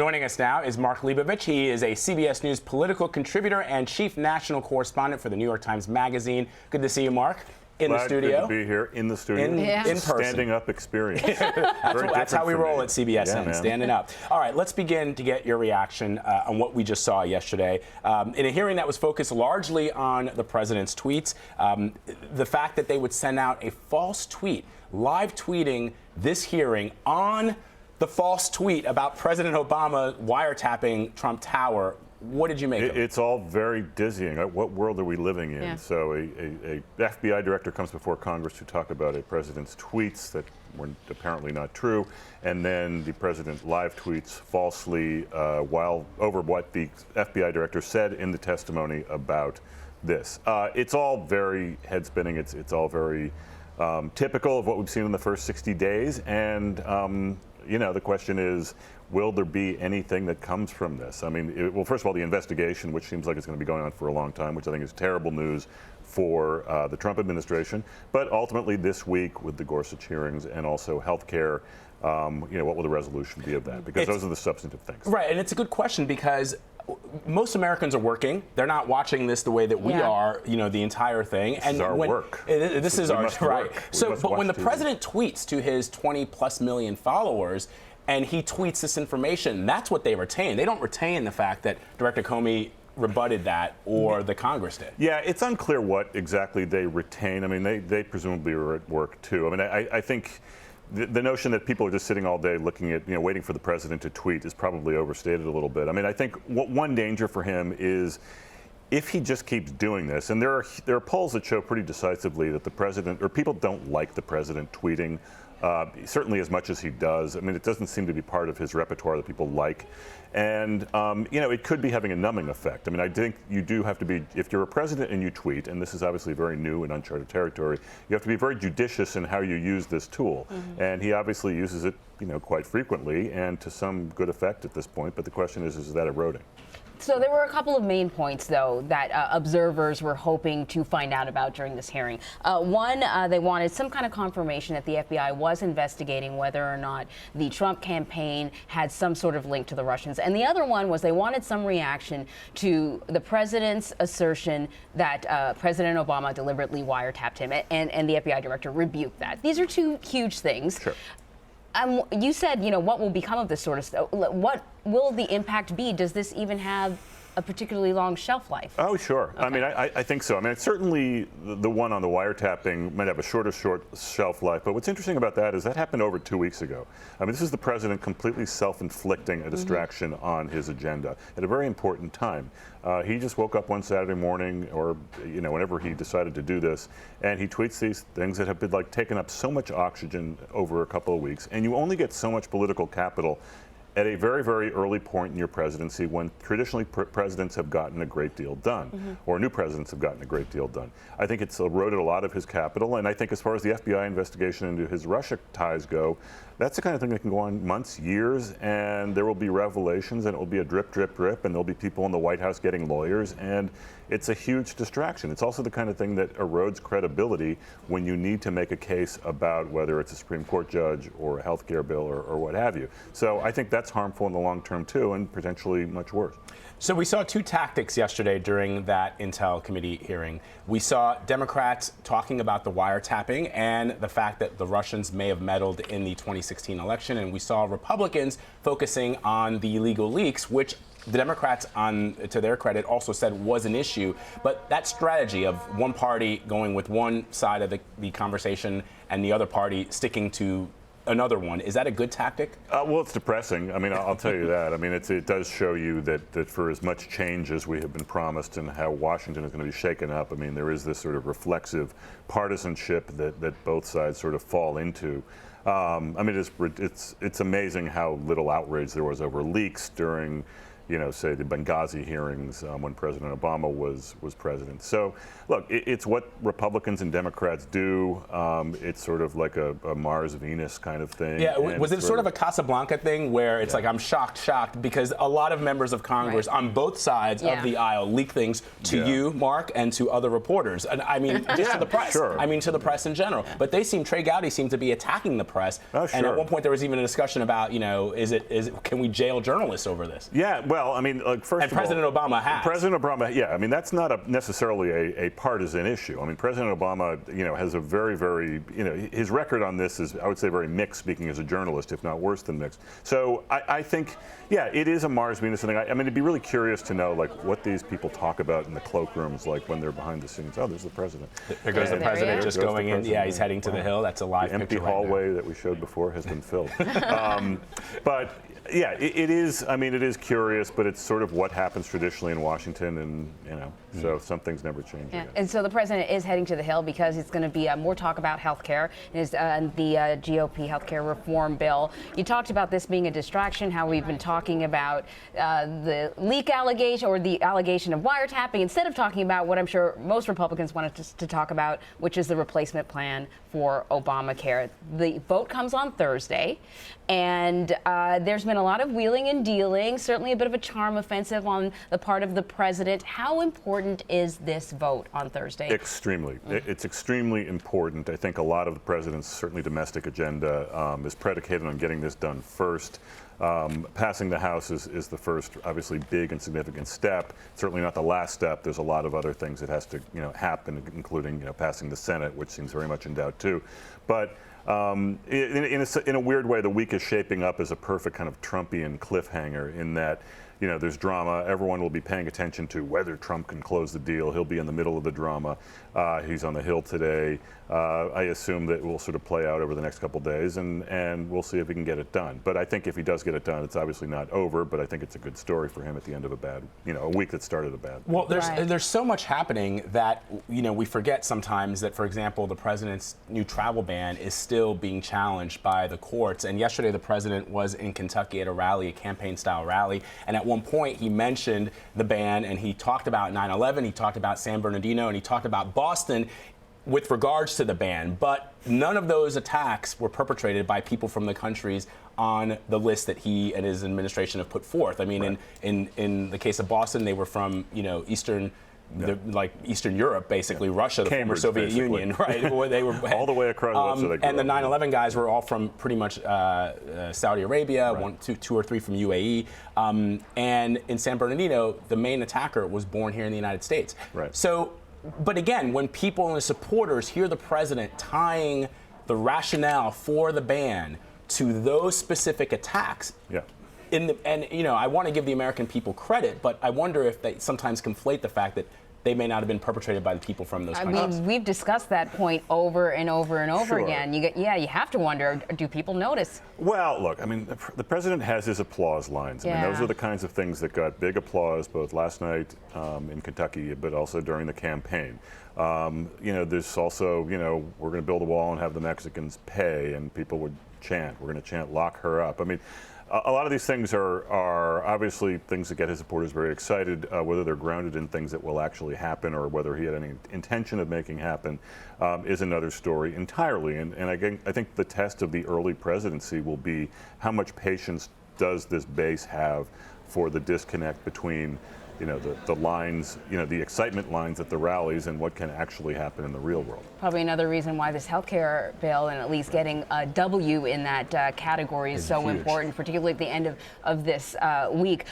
Joining us now is Mark Leibovich. He is a CBS News political contributor and chief national correspondent for the New York Times Magazine. Good to see you, Mark. In the studio. Good to be here in the studio. In person. Standing up experience. That's how we roll at CBSN, yeah, standing up. All right, let's begin to get your reaction on what we just saw yesterday. In a hearing that was focused largely on the president's tweets, the fact that they would send out a false tweet, live tweeting this hearing on the false tweet about President Obama wiretapping Trump Tower. What did you make of it? It's all very dizzying. What world are we living in? Yeah. So a FBI director comes before Congress to talk about a president's tweets that were apparently not true, and then the president live tweets falsely while over what the FBI director said in the testimony about this. It's all very head-spinning. It's all very typical of what we've seen in the first 60 days, and you know, the question is, will there be anything that comes from this? I mean, well, first of all, the investigation, which seems like it's going to be going on for a long time, which I think is terrible news for the Trump administration. But ultimately, this week with the Gorsuch hearings and also health care, you know, what will the resolution be of that? Because those are the substantive things. Right, and it's a good question because most Americans are working. They're not watching this the way that we are, you know, the entire thing. This is our work. This is our right. So, but when the TV. president tweets to his 20+ million followers, and he tweets this information, that's what they retain. They don't retain the fact that Director Comey rebutted that or the Congress did. Yeah, it's unclear what exactly they retain. I mean, they presumably are at work too. I mean, I think the notion that people are just sitting all day looking at, you know, waiting for the president to tweet is probably overstated a little bit. I mean, I think one danger for him is if he just keeps doing this, and there are polls that show pretty decisively that the president, or people don't like the president tweeting, certainly as much as he does. I mean, it doesn't seem to be part of his repertoire that people like. And, you know, it could be having a numbing effect. I mean, I think you do have to be, if you're a president and you tweet, and this is obviously very new and uncharted territory, you have to be very judicious in how you use this tool. Mm-hmm. And he obviously uses it, you know, quite frequently and to some good effect at this point. But the question is that eroding? So there were a couple of main points, though, that observers were hoping to find out about during this hearing. One, they wanted some kind of confirmation that the FBI was investigating whether or not the Trump campaign had some sort of link to the Russians. And the other one was they wanted some reaction to the president's assertion that President Obama deliberately wiretapped him, and the FBI director rebuked that. These are two huge things. Sure. You said, you know, what will become of this sort of stuff? What will the impact be? Does this even have a particularly long shelf life? Oh, sure. Okay. I mean, I think so. I mean, certainly the one on the wiretapping might have a short shelf life, but what's interesting about that is that happened over 2 weeks ago. I mean, this is the president completely self-inflicting a distraction on his agenda at a very important time. He just woke up one Saturday morning, or, you know, whenever he decided to do this, and he tweets these things that have been like taken up so much oxygen over a couple of weeks, and you only get so much political capital at a very, very early point in your presidency when traditionally presidents have gotten a great deal done, or new presidents have gotten a great deal done. I think it's eroded a lot of his capital, and I think as far as the FBI investigation into his Russia ties go, that's the kind of thing that can go on months, years, and there will be revelations, and it will be a drip, drip, drip, and there'll be people in the White House getting lawyers, and it's a huge distraction. It's also the kind of thing that erodes credibility when you need to make a case about whether it's a Supreme Court judge or a health care bill or what have you. So I think that's harmful in the long term too, and potentially much worse. So we saw two tactics yesterday during that Intel committee hearing. We saw Democrats talking about the wiretapping and the fact that the Russians may have meddled in the 2016 election, and we saw Republicans focusing on the illegal leaks, which the Democrats, to their credit, also said was an issue. But that strategy of one party going with one side of the conversation and the other party sticking to another one, is that a good tactic? Well, it's depressing. I mean, I'll tell you that. I mean, it does show you that for as much change as we have been promised and how Washington is going to be shaken up, I mean, there is this sort of reflexive partisanship that both sides sort of fall into. I mean, it's amazing how little outrage there was over leaks during, say the Benghazi hearings when President Obama was president. So, look, it's what Republicans and Democrats do. It's sort of like a Mars-Venus kind of thing. Yeah, was it sort of a Casablanca thing where it's like I'm shocked, because a lot of members of Congress on both sides of the aisle leak things to you, Mark, and to other reporters. And I mean, just to the press. Sure. I mean, to the press in general. But Trey Gowdy seemed to be attacking the press. Oh, sure. And at one point there was even a discussion about, can we jail journalists over this? Yeah, well, I mean, like, first and President Obama has. President Obama, yeah, I mean, that's not necessarily a partisan issue. I mean, President Obama, has a very, very, his record on this is, I would say, very mixed, speaking as a journalist, if not worse than mixed. So I think, yeah, it is a Mars-Venus thing. I mean, it'd be really curious to know, like, what these people talk about in the cloakrooms, like, when they're behind the scenes. Oh, there's the president. There goes the president just going in. Yeah, he's heading to the Hill. That's a live picture. The empty hallway that we showed before has been filled. But yeah, it is. I mean, it is curious, but it's sort of what happens traditionally in Washington, and so some things never change. Yeah. And so the president is heading to the Hill because it's going to be more talk about health care and the GOP health care reform bill. You talked about this being a distraction, how we've been talking about the leak allegation or the allegation of wiretapping instead of talking about what I'm sure most Republicans wanted to talk about, which is the replacement plan for Obamacare. The vote comes on Thursday, and there's been a lot of wheeling and dealing, certainly a bit of a charm offensive on the part of the president. How important is this vote on Thursday? Extremely. It's extremely important. I think a lot of the president's, certainly domestic agenda, is predicated on getting this done first. Passing the House is the first, obviously, big and significant step. Certainly not the last step. There's a lot of other things that has to, happen, including, passing the Senate, which seems very much in doubt too. But in a weird way, the week is shaping up as a perfect kind of Trumpian cliffhanger in that, there's drama. Everyone will be paying attention to whether Trump can close the deal. He'll be in the middle of the drama. He's on the Hill today. I assume that will sort of play out over the next couple days, and we'll see if he can get it done. But I think if he does get it done, it's obviously not over, but I think it's a good story for him at the end of a week that started a bad. Well, there's so much happening that, we forget sometimes that, for example, the president's new travel ban is still being challenged by the courts. And yesterday the president was in Kentucky at a rally, a campaign-style rally, and at one point he mentioned the ban, and he talked about 9/11, he talked about San Bernardino, and he talked about Boston with regards to the ban, but none of those attacks were perpetrated by people from the countries on the list that he and his administration have put forth. I mean, in the case of Boston, they were from, Eastern Europe, basically, Russia, the former Soviet Union, right? They were all the way across. And the 9/11 guys were all from pretty much Saudi Arabia, two or three from UAE. And in San Bernardino, the main attacker was born here in the United States. Right. So, but again, when people and the supporters hear the president tying the rationale for the ban to those specific attacks, I want to give the American people credit, but I wonder if they sometimes conflate the fact that they may not have been perpetrated by the people from those countries. I mean, we've discussed that point over and over and over again. You have to wonder, do people notice? Well, look, I mean, the president has his applause lines. I mean, those are the kinds of things that got big applause both last night in Kentucky, but also during the campaign. There's also, we're going to build a wall and have the Mexicans pay, and people would chant, we're going to chant, lock her up. I mean, a lot of these things are obviously things that get his supporters very excited. Whether they're grounded in things that will actually happen or whether he had any intention of making happen is another story entirely. And again, I think the test of the early presidency will be how much patience does this base have for the disconnect between the lines, the excitement lines at the rallies and what can actually happen in the real world. Probably another reason why this health care bill and at least getting a W in that category is so important, particularly at the end of this week.